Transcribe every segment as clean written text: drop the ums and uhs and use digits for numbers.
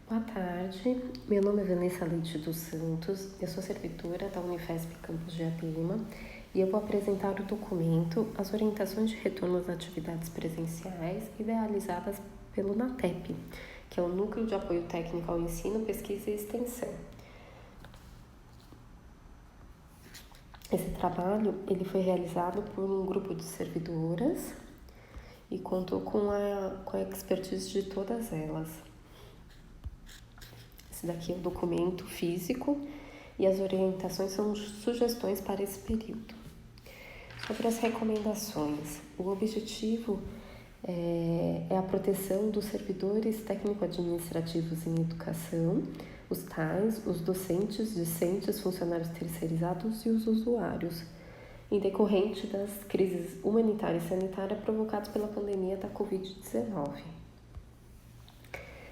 Boa tarde, meu nome é Vanessa Leite dos Santos, eu sou servidora da Unifesp Campus Diadema e eu vou apresentar o documento As Orientações de Retorno às Atividades Presenciais idealizadas pelo NATEP, que é o Núcleo de Apoio Técnico ao Ensino, Pesquisa e Extensão. Esse trabalho ele foi realizado por um grupo de servidoras e contou com a expertise de todas elas. Esse daqui é o documento físico e as orientações são sugestões para esse período. Sobre as recomendações, o objetivo é a proteção dos servidores técnico-administrativos em educação, os TAIs, os docentes, discentes, funcionários terceirizados e os usuários, em decorrente das crises humanitária e sanitária provocadas pela pandemia da Covid-19.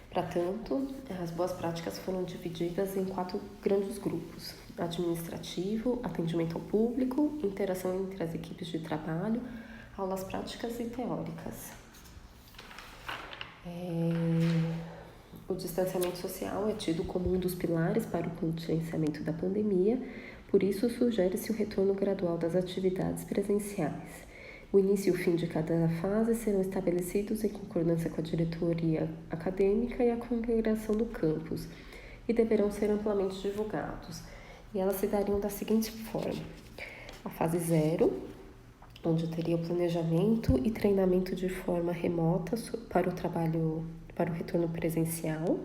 Para tanto, as boas práticas foram divididas em 4 grandes grupos: administrativo, atendimento ao público, interação entre as equipes de trabalho, aulas práticas e teóricas. O distanciamento social é tido como um dos pilares para o contingenciamento da pandemia, por isso sugere-se o retorno gradual das atividades presenciais. O início e o fim de cada fase serão estabelecidos em concordância com a diretoria acadêmica e a congregação do campus e deverão ser amplamente divulgados. E elas se dariam da seguinte forma: a fase 0, onde teria o planejamento e treinamento de forma remota para o retorno presencial.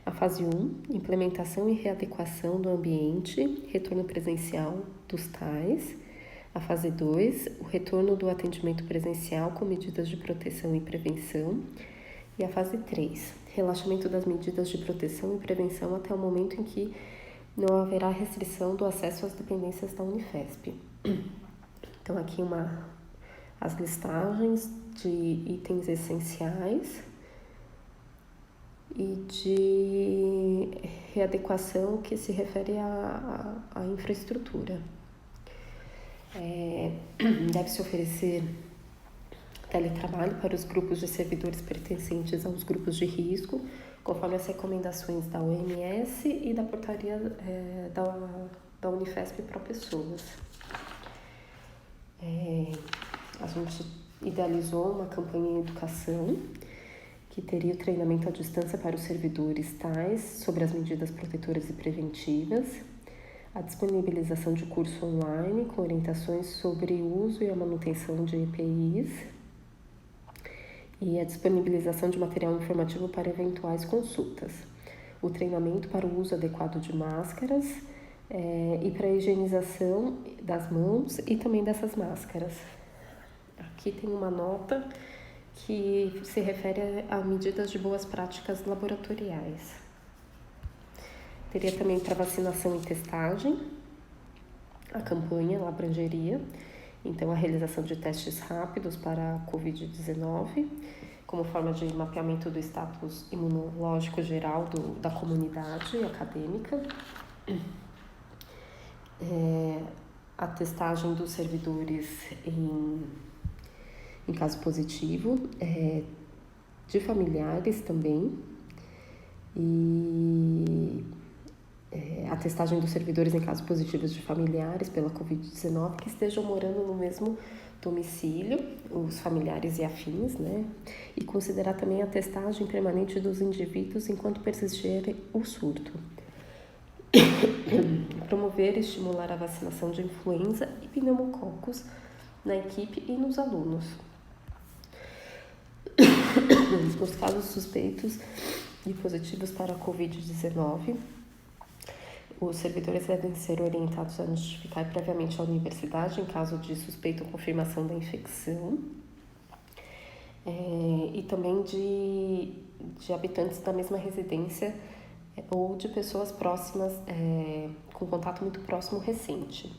A fase 1, implementação e readequação do ambiente, retorno presencial dos TAIs. A fase 2, o retorno do atendimento presencial com medidas de proteção e prevenção. E a fase 3, relaxamento das medidas de proteção e prevenção até o momento em que não haverá restrição do acesso às dependências da Unifesp. Então, aqui as listagens de itens essenciais e de readequação que se refere à infraestrutura. Deve-se oferecer teletrabalho para os grupos de servidores pertencentes aos grupos de risco, conforme as recomendações da OMS e da portaria da Unifesp para pessoas. A gente idealizou uma campanha em educação que teria o treinamento à distância para os servidores tais sobre as medidas protetoras e preventivas, a disponibilização de curso online com orientações sobre o uso e a manutenção de EPIs e a disponibilização de material informativo para eventuais consultas, o treinamento para o uso adequado de máscaras e para a higienização das mãos e também dessas máscaras. Aqui tem uma nota que se refere a medidas de boas práticas laboratoriais. Teria também para vacinação e testagem, a campanha ela abrangeria, então, a realização de testes rápidos para a Covid-19, como forma de mapeamento do status imunológico geral da comunidade acadêmica, a testagem dos servidores em caso positivo, de familiares também, e a testagem dos servidores em casos positivos de familiares pela Covid-19 que estejam morando no mesmo domicílio, os familiares e afins, né? E considerar também a testagem permanente dos indivíduos enquanto persistir o surto. Promover e estimular a vacinação de influenza e pneumococos na equipe e nos alunos. Os casos suspeitos e positivos para a Covid-19, os servidores devem ser orientados a notificar previamente a universidade em caso de suspeita ou confirmação da infecção, e também de habitantes da mesma residência ou de pessoas próximas, com contato muito próximo recente.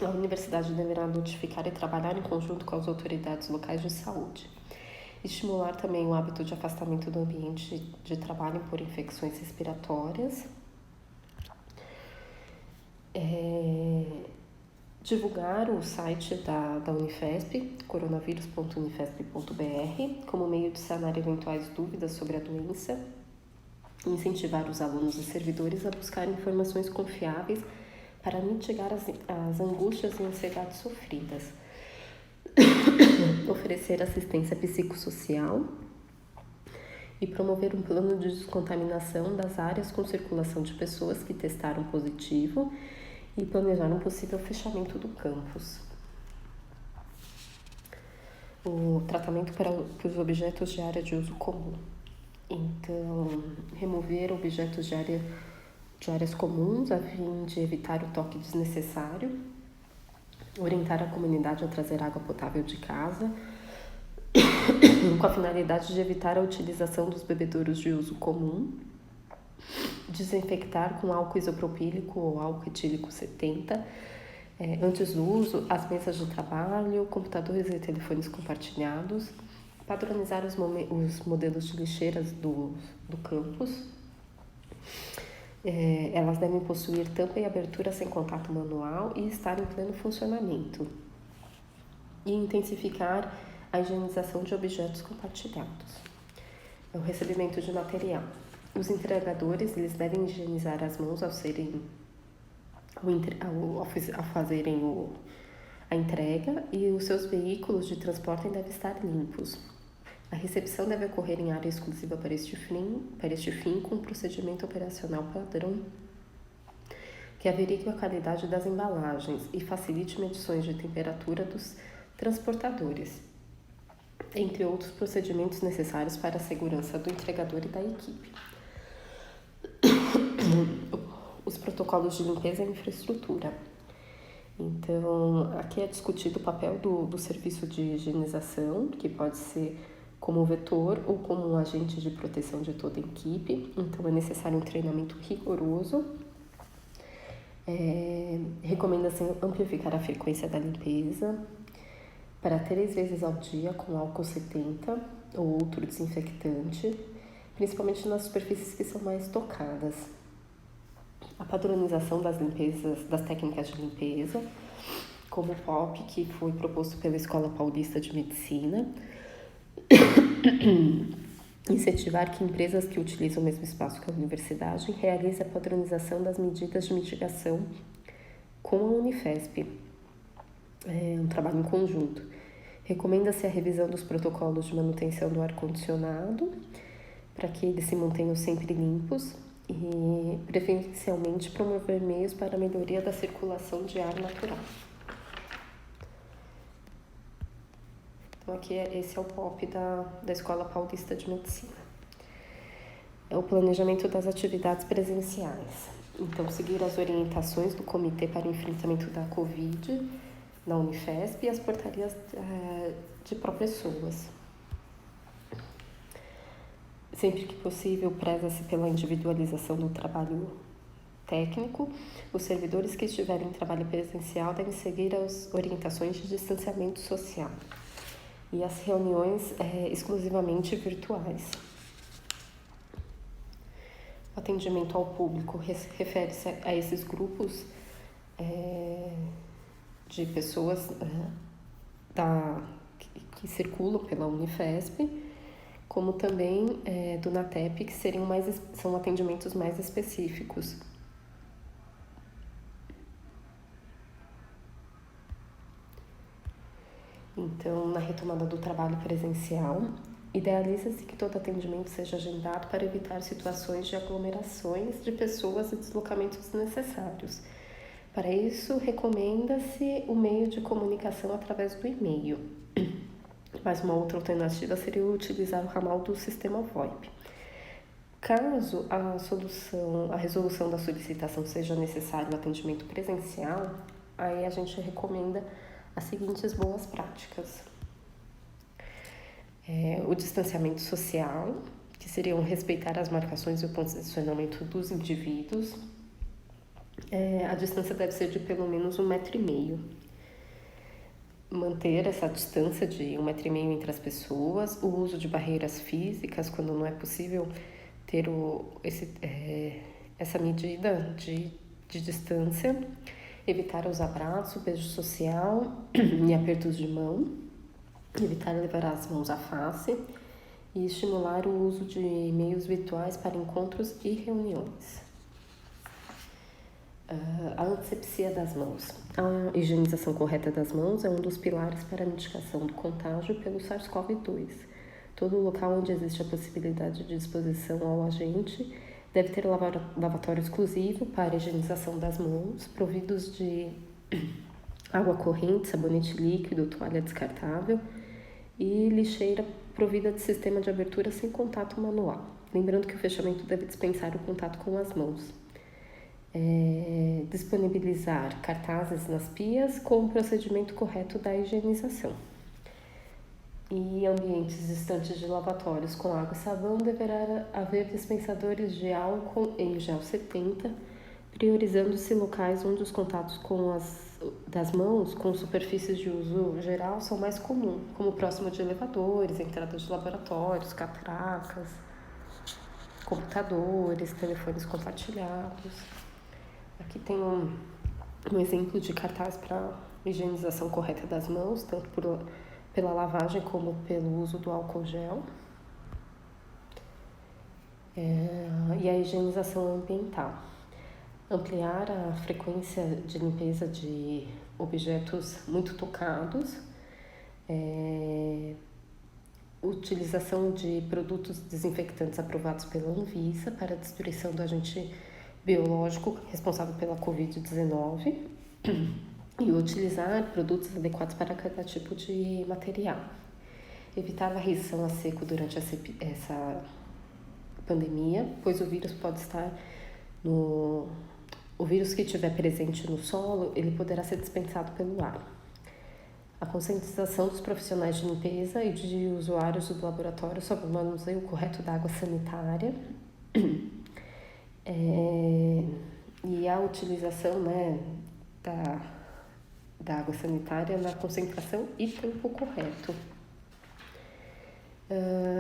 A universidade deverá notificar e trabalhar em conjunto com as autoridades locais de saúde. Estimular também o hábito de afastamento do ambiente de trabalho por infecções respiratórias. Divulgar o site da Unifesp, coronavírus.unifesp.br, como meio de sanar eventuais dúvidas sobre a doença. incentivar os alunos e servidores a buscar informações confiáveis para mitigar as angústias e ansiedades sofridas, oferecer assistência psicossocial e promover um plano de descontaminação das áreas com circulação de pessoas que testaram positivo e planejar um possível fechamento do campus. O tratamento para os objetos de área de uso comum. Então, remover objetos de áreas comuns a fim de evitar o toque desnecessário, orientar a comunidade a trazer água potável de casa, com a finalidade de evitar a utilização dos bebedouros de uso comum, desinfectar com álcool isopropílico ou álcool etílico 70, antes do uso, as mesas de trabalho, computadores e telefones compartilhados, padronizar os modelos de lixeiras do campus. Elas devem possuir tampa e abertura sem contato manual e estar em pleno funcionamento. E intensificar a higienização de objetos compartilhados. O recebimento de material. Os entregadores eles devem higienizar as mãos ao fazerem a entrega e os seus veículos de transporte devem estar limpos. A recepção deve ocorrer em área exclusiva para este fim com um procedimento operacional padrão que averigue a qualidade das embalagens e facilite medições de temperatura dos transportadores, entre outros procedimentos necessários para a segurança do entregador e da equipe. Os protocolos de limpeza e infraestrutura. Então, aqui é discutido o papel do serviço de higienização, que pode ser como vetor ou como um agente de proteção de toda a equipe. Então, é necessário um treinamento rigoroso. Recomenda-se amplificar a frequência da limpeza para 3 vezes ao dia com álcool 70 ou outro desinfectante, principalmente nas superfícies que são mais tocadas. A padronização das técnicas de limpeza, como o POP, que foi proposto pela Escola Paulista de Medicina. Incentivar que empresas que utilizam o mesmo espaço que a universidade realizem a padronização das medidas de mitigação com a Unifesp. É um trabalho em conjunto. Recomenda-se a revisão dos protocolos de manutenção do ar-condicionado, para que eles se mantenham sempre limpos, e preferencialmente promover meios para a melhoria da circulação de ar natural. Então aqui esse é o POP da Escola Paulista de Medicina. É o planejamento das atividades presenciais. Então, seguir as orientações do Comitê para o Enfrentamento da Covid na Unifesp e as portarias de pró-pessoas. Sempre que possível, preza-se pela individualização do trabalho técnico. Os servidores que estiverem em trabalho presencial devem seguir as orientações de distanciamento social e as reuniões exclusivamente virtuais. O atendimento ao público refere-se a esses grupos de pessoas que circulam pela Unifesp, como também do NATEP, que são atendimentos mais específicos. Então, na retomada do trabalho presencial, idealiza-se que todo atendimento seja agendado para evitar situações de aglomerações de pessoas e deslocamentos desnecessários. Para isso, recomenda-se o meio de comunicação através do e-mail. Mas uma outra alternativa seria utilizar o ramal do sistema VoIP. Caso a resolução da solicitação seja necessário o atendimento presencial, aí a gente recomenda as seguintes boas práticas. O distanciamento social, que seriam respeitar as marcações e o posicionamento dos indivíduos. A distância deve ser de pelo menos 1,5 m. Manter essa distância de 1,5 m entre as pessoas, o uso de barreiras físicas quando não é possível ter essa medida de distância, evitar os abraços, beijo social e apertos de mão, evitar levar as mãos à face, e estimular o uso de meios virtuais para encontros e reuniões. A antisepsia das mãos. A higienização correta das mãos é um dos pilares para a mitigação do contágio pelo SARS-CoV-2. Todo local onde existe a possibilidade de exposição ao agente deve ter lavatório exclusivo para a higienização das mãos, providos de água corrente, sabonete líquido, toalha descartável e lixeira provida de sistema de abertura sem contato manual. Lembrando que o fechamento deve dispensar o contato com as mãos. Disponibilizar cartazes nas pias com o procedimento correto da higienização. E ambientes distantes de lavatórios com água e sabão deverá haver dispensadores de álcool em gel 70, priorizando-se locais onde os contatos das mãos com superfícies de uso geral são mais comuns, como próximo de elevadores, entradas de laboratórios, catracas, computadores, telefones compartilhados. Aqui tem um exemplo de cartaz para higienização correta das mãos, tanto pela lavagem como pelo uso do álcool gel. E a higienização ambiental. Ampliar a frequência de limpeza de objetos muito tocados. Utilização de produtos desinfectantes aprovados pela Anvisa para a destruição do agente biológico responsável pela Covid-19 e utilizar produtos adequados para cada tipo de material. Evitar varrição a seco durante essa pandemia, pois o vírus pode estar o vírus que estiver presente no solo, ele poderá ser dispensado pelo ar. A conscientização dos profissionais de limpeza e de usuários do laboratório sobre o manuseio correto da água sanitária. E a utilização da água sanitária na concentração e tempo correto.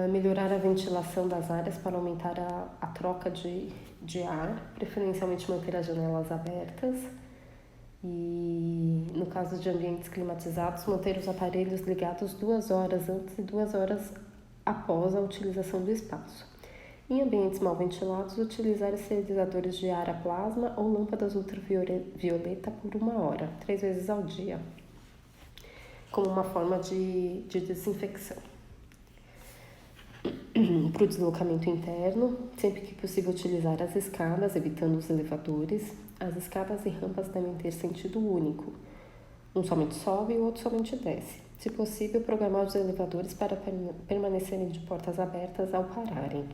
Melhorar a ventilação das áreas para aumentar a troca de ar, preferencialmente manter as janelas abertas. E, no caso de ambientes climatizados, manter os aparelhos ligados 2 horas antes e 2 horas após a utilização do espaço. Em ambientes mal ventilados, utilizar esterilizadores de ar a plasma ou lâmpadas ultravioleta por 1 hora, 3 vezes ao dia, como uma forma de desinfecção. Para o deslocamento interno, sempre que possível utilizar as escadas, evitando os elevadores. As escadas e rampas devem ter sentido único. Um somente sobe e o outro somente desce. Se possível, programar os elevadores para permanecerem de portas abertas ao pararem.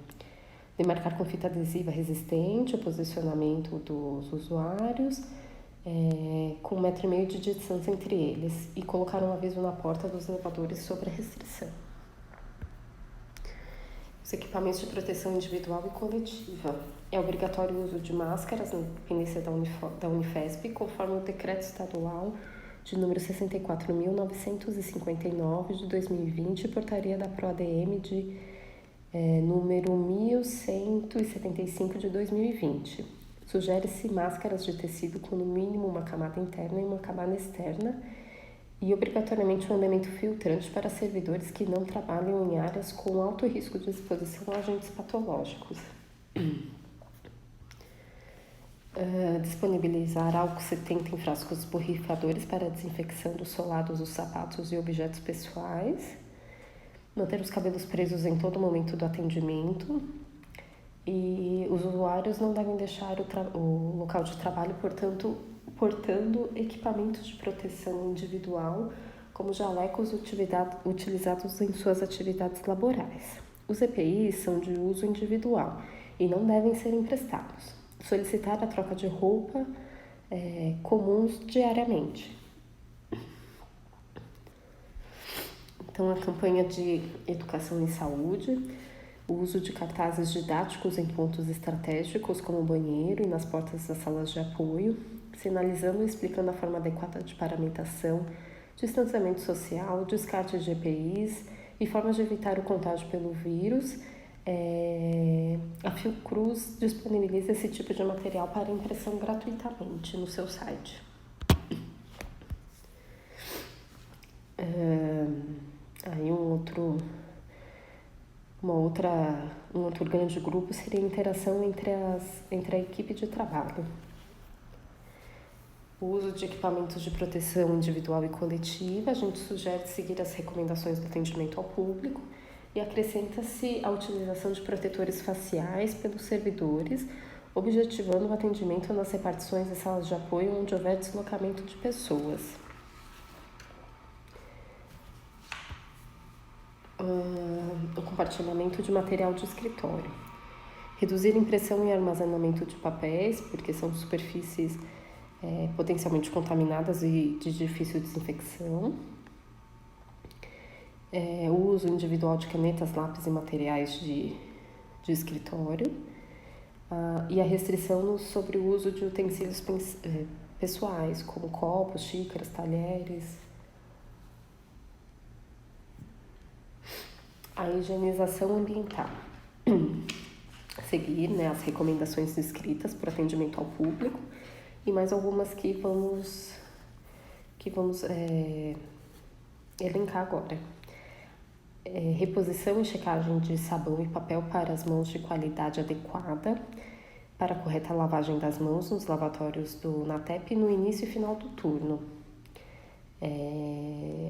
Demarcar com fita adesiva resistente o posicionamento dos usuários, com 1,5 m de distância entre eles, e colocar um aviso na porta dos elevadores sobre a restrição. Os equipamentos de proteção individual e coletiva. É obrigatório o uso de máscaras na dependência da Unifesp, conforme o Decreto Estadual de número 64.959 de 2020 e Portaria da PROADM de número 1175 de 2020. Sugere-se máscaras de tecido com no mínimo uma camada interna e uma camada externa e obrigatoriamente um elemento filtrante para servidores que não trabalham em áreas com alto risco de exposição a agentes patológicos. Disponibilizar álcool 70 em frascos borrifadores para a desinfecção dos solados dos sapatos e objetos pessoais. Manter os cabelos presos em todo momento do atendimento. E os usuários não devem deixar o local de trabalho, portando equipamentos de proteção individual, como jalecos utilizados em suas atividades laborais. Os EPIs são de uso individual e não devem ser emprestados. Solicitar a troca de roupa comuns diariamente. Então, a campanha de educação em saúde, o uso de cartazes didáticos em pontos estratégicos, como o banheiro e nas portas das salas de apoio, sinalizando e explicando a forma adequada de paramentação, distanciamento social, descarte de EPIs e formas de evitar o contágio pelo vírus. A Fiocruz disponibiliza esse tipo de material para impressão gratuitamente no seu site. Aí um outro Um outro grande grupo seria a interação entre a equipe de trabalho. O uso de equipamentos de proteção individual e coletiva, a gente sugere seguir as recomendações do atendimento ao público e acrescenta-se a utilização de protetores faciais pelos servidores, objetivando o atendimento nas repartições e salas de apoio onde houver deslocamento de pessoas. O compartilhamento de material de escritório. Reduzir impressão e armazenamento de papéis, porque são superfícies potencialmente contaminadas e de difícil desinfecção. O uso individual de canetas, lápis e materiais de escritório. E a restrição sobre o uso de utensílios pessoais, como copos, xícaras, talheres. A higienização ambiental. Seguir as recomendações descritas para o atendimento ao público e mais algumas que vamos elencar agora. Reposição e checagem de sabão e papel para as mãos de qualidade adequada, para a correta lavagem das mãos nos lavatórios do NATEP no início e final do turno.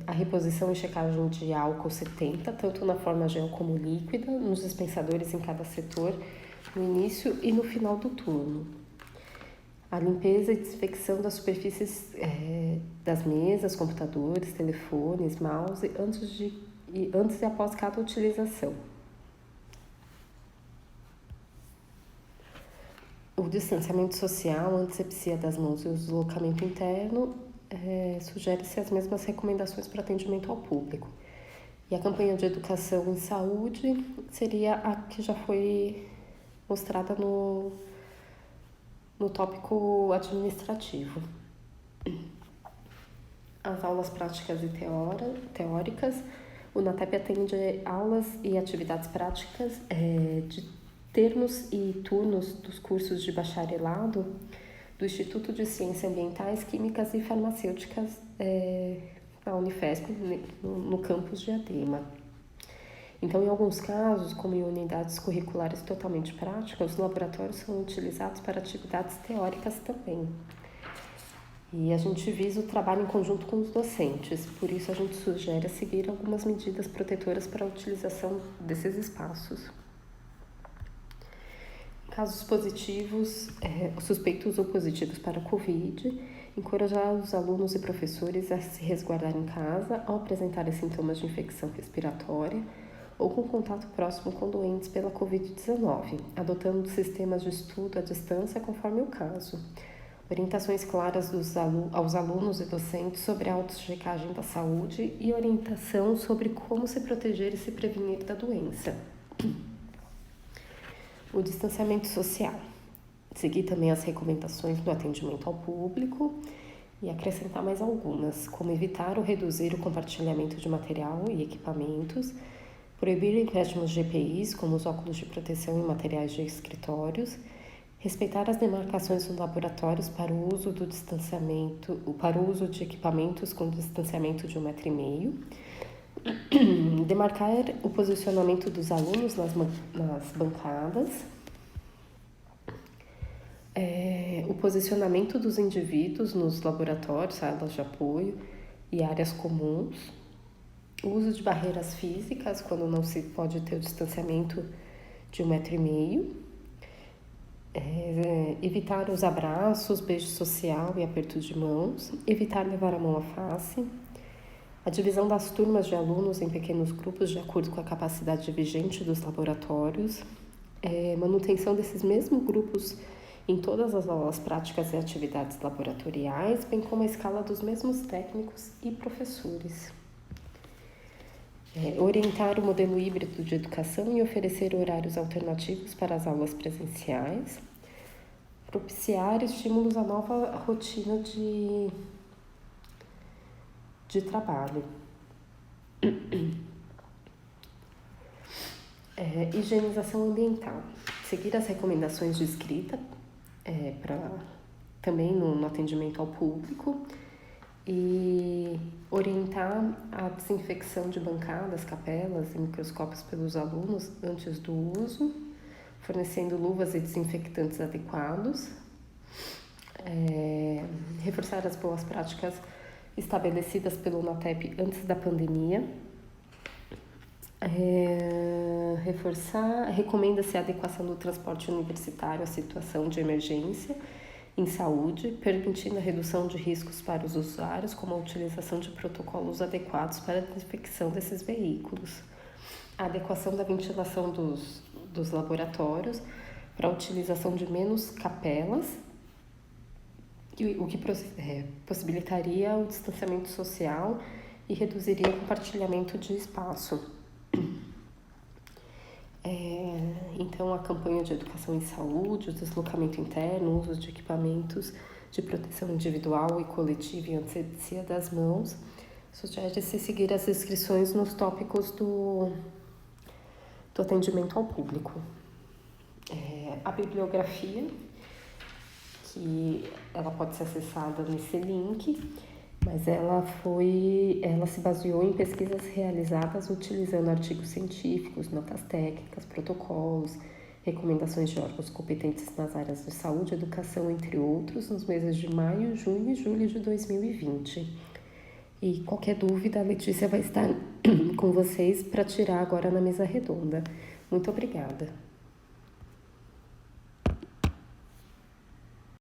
A reposição e checagem de álcool 70, tanto na forma gel como líquida, nos dispensadores em cada setor, no início e no final do turno. A limpeza e desinfecção das superfícies das mesas, computadores, telefones, mouse, antes e após cada utilização. O distanciamento social, a antisepsia das mãos e o deslocamento interno, sugere-se as mesmas recomendações para atendimento ao público. E a campanha de educação em saúde seria a que já foi mostrada no tópico administrativo. As aulas práticas e teóricas. O NATEP atende aulas e atividades práticas de termos e turnos dos cursos de bacharelado do Instituto de Ciências Ambientais, Químicas e Farmacêuticas da Unifesp, no campus de Adema. Então, em alguns casos, como em unidades curriculares totalmente práticas, os laboratórios são utilizados para atividades teóricas também. E a gente visa o trabalho em conjunto com os docentes, por isso a gente sugere a seguir algumas medidas protetoras para a utilização desses espaços. Casos positivos, suspeitos ou positivos para a Covid, encorajar os alunos e professores a se resguardar em casa ao apresentarem sintomas de infecção respiratória ou com contato próximo com doentes pela Covid-19, adotando sistemas de estudo à distância conforme o caso. Orientações claras aos alunos e docentes sobre a autochecagem da saúde e orientação sobre como se proteger e se prevenir da doença. O distanciamento social. Seguir também as recomendações do atendimento ao público e acrescentar mais algumas, como evitar ou reduzir o compartilhamento de material e equipamentos, proibir empréstimos de EPIs, como os óculos de proteção e materiais de escritórios, respeitar as demarcações dos laboratórios para o uso de equipamentos com distanciamento de 1,5 m, demarcar o posicionamento dos alunos nas bancadas, o posicionamento dos indivíduos nos laboratórios, salas de apoio e áreas comuns, o uso de barreiras físicas, quando não se pode ter o distanciamento de 1,5 m, evitar os abraços, beijo social e apertos de mãos, evitar levar a mão à face, a divisão das turmas de alunos em pequenos grupos de acordo com a capacidade vigente dos laboratórios, manutenção desses mesmos grupos em todas as aulas práticas e atividades laboratoriais, bem como a escala dos mesmos técnicos e professores. Orientar o modelo híbrido de educação e oferecer horários alternativos para as aulas presenciais, propiciar estímulos à nova rotina de trabalho. Higienização ambiental. Seguir as recomendações de escrita também no atendimento ao público e orientar a desinfecção de bancadas, capelas e microscópios pelos alunos antes do uso, fornecendo luvas e desinfectantes adequados, reforçar as boas práticas estabelecidas pelo NATEP antes da pandemia, recomenda-se a adequação do transporte universitário à situação de emergência em saúde, permitindo a redução de riscos para os usuários, como a utilização de protocolos adequados para a desinfecção desses veículos, a adequação da ventilação dos laboratórios para a utilização de menos capelas, o que possibilitaria o distanciamento social e reduziria o compartilhamento de espaço. Então, a campanha de educação em saúde, o deslocamento interno, o uso de equipamentos de proteção individual e coletiva e anestesia das mãos, sugere-se seguir as inscrições nos tópicos do atendimento ao público. A bibliografia, que ela pode ser acessada nesse link, mas ela se baseou em pesquisas realizadas utilizando artigos científicos, notas técnicas, protocolos, recomendações de órgãos competentes nas áreas de saúde, educação, entre outros, nos meses de maio, junho e julho de 2020. E qualquer dúvida, a Letícia vai estar com vocês para tirar agora na mesa redonda. Muito obrigada.